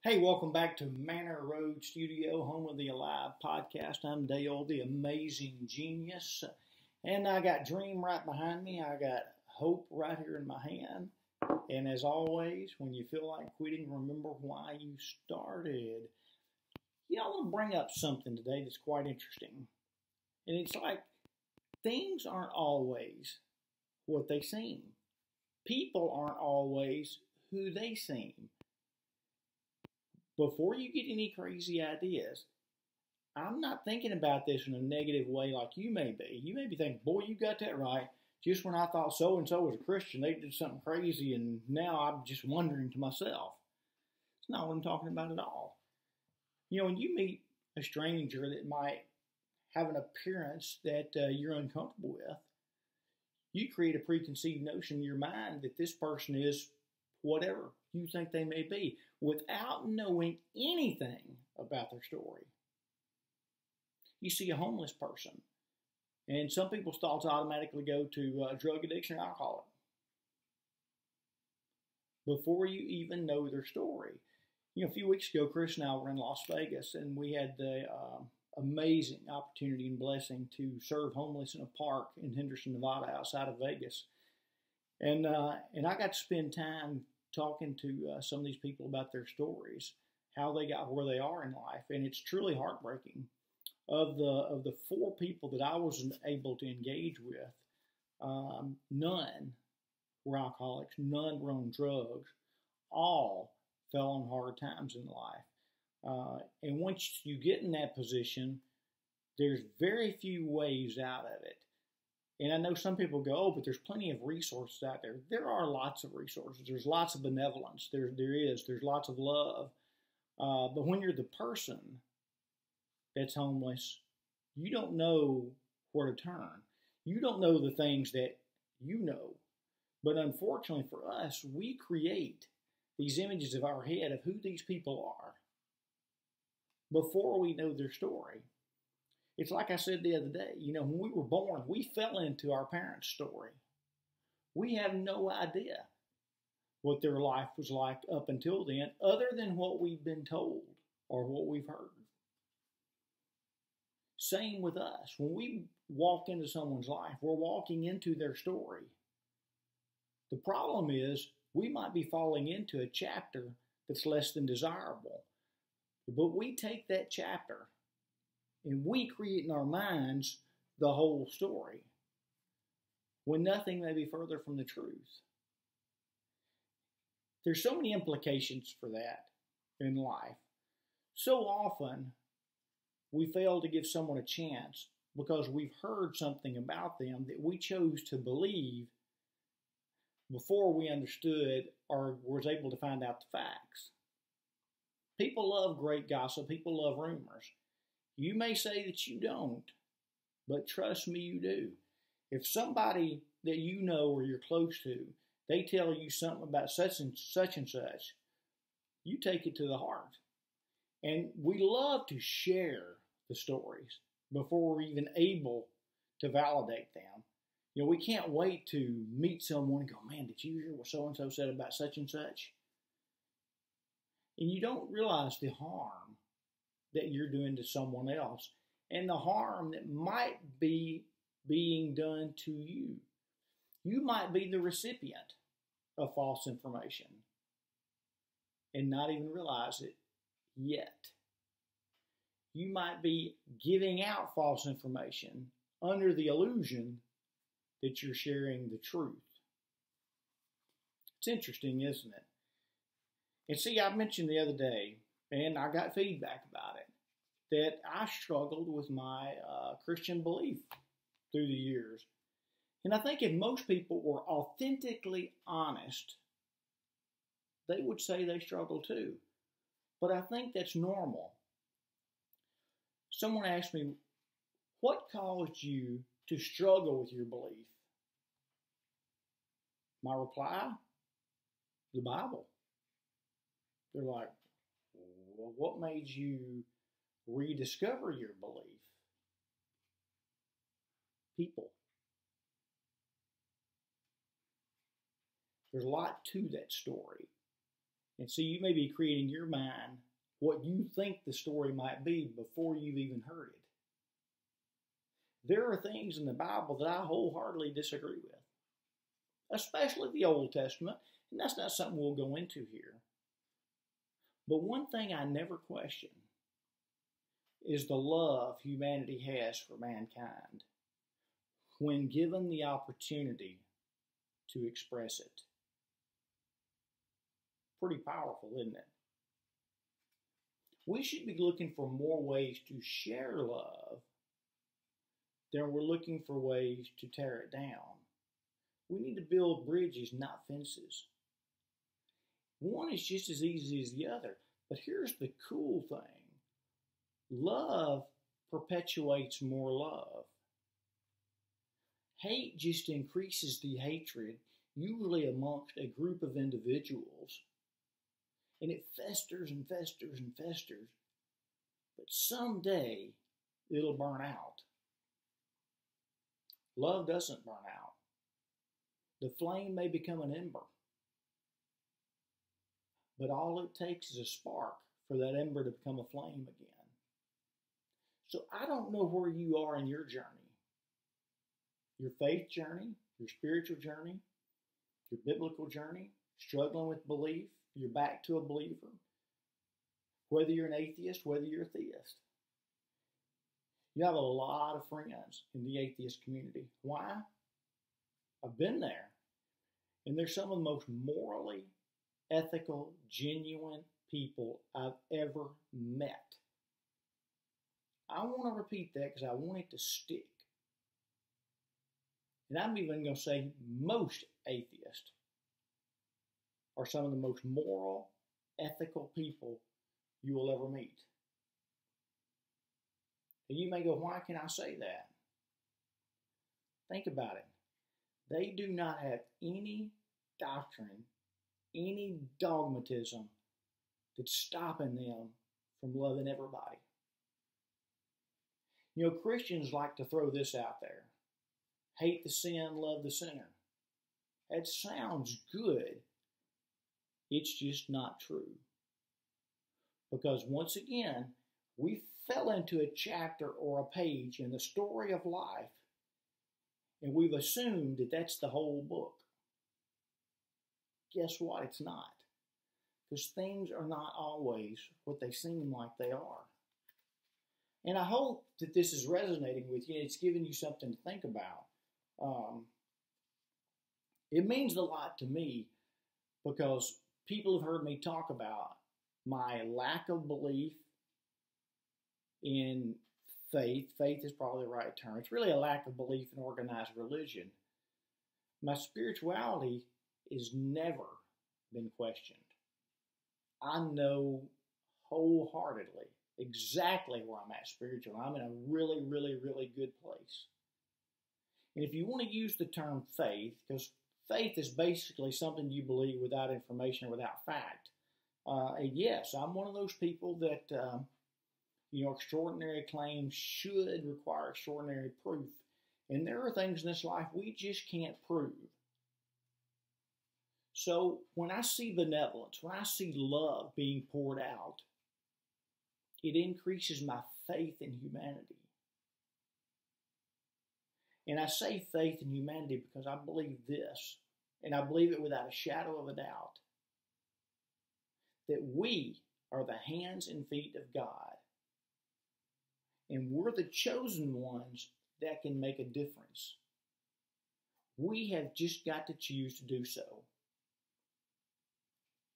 Hey, welcome back to Manor Road Studio, home of the Alive podcast. I'm Dale, the amazing genius. And I got Dream right behind me. I got Hope right here in my hand. And as always, when you feel like quitting, remember why you started. I want to bring up something today that's quite interesting. And it's like things aren't always what they seem, people aren't always who they seem. Before you get any crazy ideas, I'm not thinking about this in a negative way like you may be. You may be thinking, boy, you got that right. Just when I thought so-and-so was a Christian, they did something crazy, and now I'm just wondering to myself. It's not what I'm talking about at all. When you meet a stranger that might have an appearance that you're uncomfortable with, you create a preconceived notion in your mind that this person is whatever you think they may be without knowing anything about their story. You see a homeless person, and some people's thoughts automatically go to drug addiction or alcoholic before you even know their story. A few weeks ago, Chris and I were in Las Vegas, and we had the amazing opportunity and blessing to serve homeless in a park in Henderson, Nevada, outside of Vegas. And I got to spend time talking to some of these people about their stories, how they got where they are in life, and it's truly heartbreaking. Of the four people that I was able to engage with, none were alcoholics, none were on drugs, all fell on hard times in life. And once you get in that position, there's very few ways out of it. And I know some people go, oh, but there's plenty of resources out there. There are lots of resources. There's lots of benevolence. There's lots of love. But when you're the person that's homeless, you don't know where to turn. You don't know the things that you know. But unfortunately for us, we create these images of our head of who these people are before we know their story. It's like I said the other day, when we were born, we fell into our parents' story. We have no idea what their life was like up until then, other than what we've been told or what we've heard. Same with us. When we walk into someone's life, we're walking into their story. The problem is we might be falling into a chapter that's less than desirable. But we take that chapter and we create in our minds the whole story, when nothing may be further from the truth. There's so many implications for that in life. So often, we fail to give someone a chance because we've heard something about them that we chose to believe before we understood or was able to find out the facts. People love great gossip. People love rumors. You may say that you don't, but trust me, you do. If somebody that you know or you're close to, they tell you something about such and such, you take it to the heart. And we love to share the stories before we're even able to validate them. We can't wait to meet someone and go, man, did you hear what so-and-so said about such and such? And you don't realize the harm that you're doing to someone else and the harm that might be being done to you. You might be the recipient of false information and not even realize it yet. You might be giving out false information under the illusion that you're sharing the truth. It's interesting, isn't it? And see, I mentioned the other day, and I got feedback about it, that I struggled with my Christian belief through the years. And I think if most people were authentically honest, they would say they struggle too. But I think that's normal. Someone asked me, what caused you to struggle with your belief? My reply, the Bible. They're like, well, what made you rediscover your belief? People. There's a lot to that story. And so you may be creating in your mind what you think the story might be before you've even heard it. There are things in the Bible that I wholeheartedly disagree with, especially the Old Testament, and that's not something we'll go into here. But one thing I never question is the love humanity has for mankind when given the opportunity to express it. Pretty powerful, isn't it? We should be looking for more ways to share love than we're looking for ways to tear it down. We need to build bridges, not fences. One is just as easy as the other. But here's the cool thing. Love perpetuates more love. Hate just increases the hatred, usually amongst a group of individuals. And it festers and festers and festers. But someday, it'll burn out. Love doesn't burn out. The flame may become an ember. But all it takes is a spark for that ember to become a flame again. So I don't know where you are in your journey. Your faith journey, your spiritual journey, your biblical journey, struggling with belief, you're back to a believer. Whether you're an atheist, whether you're a theist. You have a lot of friends in the atheist community. Why? I've been there. And they're some of the most morally ethical, genuine people I've ever met. I want to repeat that because I want it to stick. And I'm even going to say most atheists are some of the most moral, ethical people you will ever meet. And you may go, why can I say that? Think about it. They do not have any doctrine, any dogmatism that's stopping them from loving everybody. You know, Christians like to throw this out there. Hate the sin, love the sinner. That sounds good. It's just not true. Because once again, we fell into a chapter or a page in the story of life, and we've assumed that that's the whole book. Guess what? It's not. Because things are not always what they seem like they are. And I hope that this is resonating with you. It's giving you something to think about. It means a lot to me because people have heard me talk about my lack of belief in faith. Faith is probably the right term. It's really a lack of belief in organized religion. My spirituality has never been questioned. I know wholeheartedly exactly where I'm at spiritually. I'm in a really, really, really good place. And if you want to use the term faith, because faith is basically something you believe without information or without fact. And yes, I'm one of those people that, extraordinary claims should require extraordinary proof. And there are things in this life we just can't prove. So when I see benevolence, when I see love being poured out, it increases my faith in humanity. And I say faith in humanity because I believe this, and I believe it without a shadow of a doubt, that we are the hands and feet of God. And we're the chosen ones that can make a difference. We have just got to choose to do so.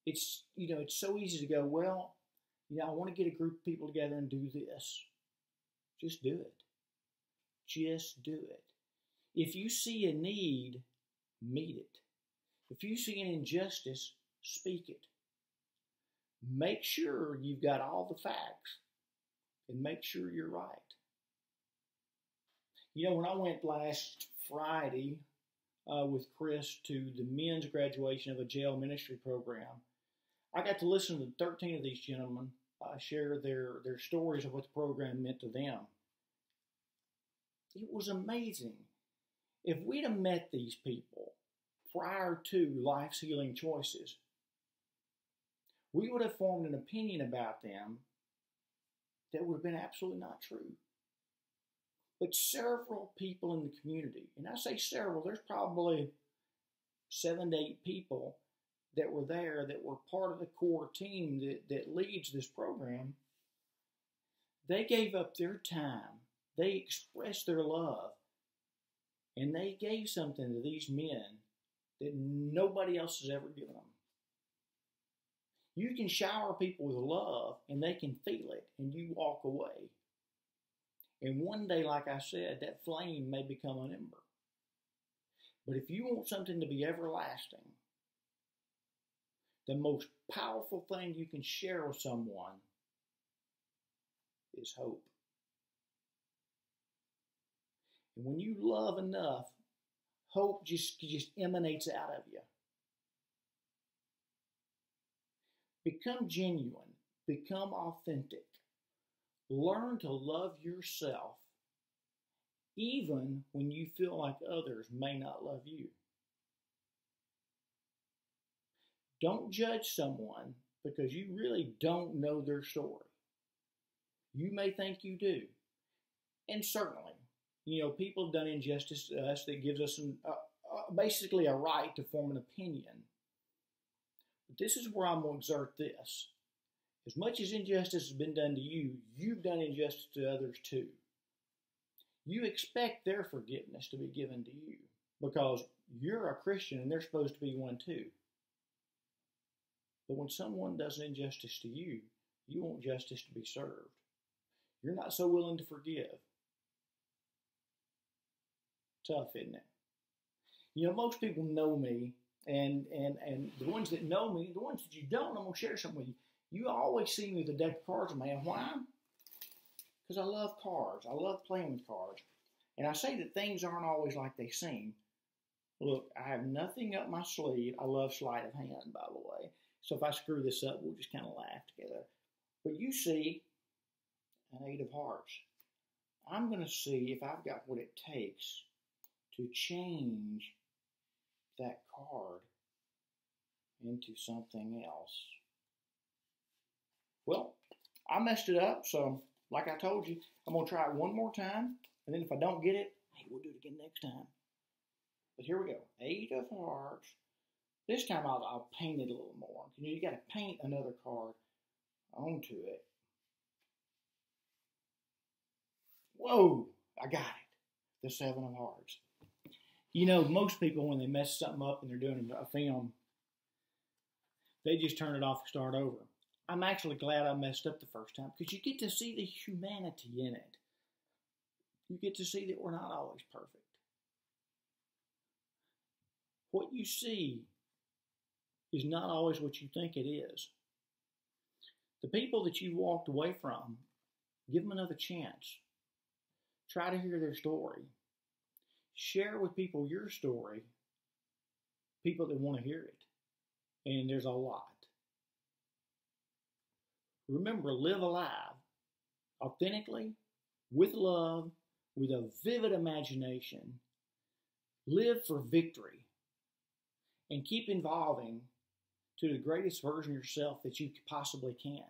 It's so easy to go, well, I want to get a group of people together and do this. Just do it. Just do it. If you see a need, meet it. If you see an injustice, speak it. Make sure you've got all the facts and make sure you're right. When I went last Friday with Chris to the men's graduation of a jail ministry program, I got to listen to 13 of these gentlemen share their stories of what the program meant to them. It was amazing. If we'd have met these people prior to Life's Healing Choices, we would have formed an opinion about them that would have been absolutely not true. But several people in the community, and I say several, there's probably 7 to 8 people that were there that were part of the core team that leads this program. They gave up their time. They expressed their love. And they gave something to these men that nobody else has ever given them. You can shower people with love and they can feel it and you walk away. And one day, like I said, that flame may become an ember. But if you want something to be everlasting, the most powerful thing you can share with someone is hope. And when you love enough, hope just emanates out of you. Become genuine. Become authentic. Learn to love yourself even when you feel like others may not love you. Don't judge someone because you really don't know their story. You may think you do. And certainly, people have done injustice to us that gives us basically a right to form an opinion. But this is where I'm going to exert this. As much as injustice has been done to you, you've done injustice to others too. You expect their forgiveness to be given to you because you're a Christian and they're supposed to be one too. But when someone does an injustice to you, you want justice to be served. You're not so willing to forgive. Tough, isn't it? Most people know me, and the ones that know me, the ones that you don't, I'm going to share something with you. You always see me with a deck of cards in my hand. Why? Because I love cards. I love playing with cards. And I say that things aren't always like they seem. Look, I have nothing up my sleeve. I love sleight of hand, by the way. So if I screw this up, we'll just kind of laugh together. But you see an 8 of hearts. I'm going to see if I've got what it takes to change that card into something else. Well, I messed it up, so like I told you, I'm going to try it one more time, and then if I don't get it, hey, we'll do it again next time. But here we go. 8 of hearts. This time I'll paint it a little more. You got to paint another card onto it. Whoa, I got it. The 7 of hearts. Most people, when they mess something up and they're doing a film, they just turn it off and start over. I'm actually glad I messed up the first time because you get to see the humanity in it. You get to see that we're not always perfect. What you see is not always what you think it is. The people that you walked away from, give them another chance. Try to hear their story. Share with people your story, people that want to hear it. And there's a lot. Remember, live alive, authentically, with love, with a vivid imagination. Live for victory. And keep evolving to the greatest version of yourself that you possibly can.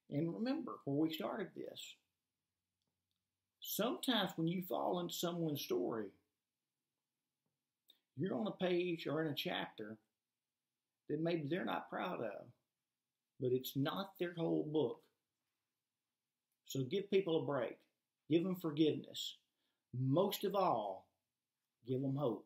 And remember where we started this. Sometimes when you fall into someone's story, you're on a page or in a chapter that maybe they're not proud of. But it's not their whole book. So give people a break. Give them forgiveness. Most of all, give them hope.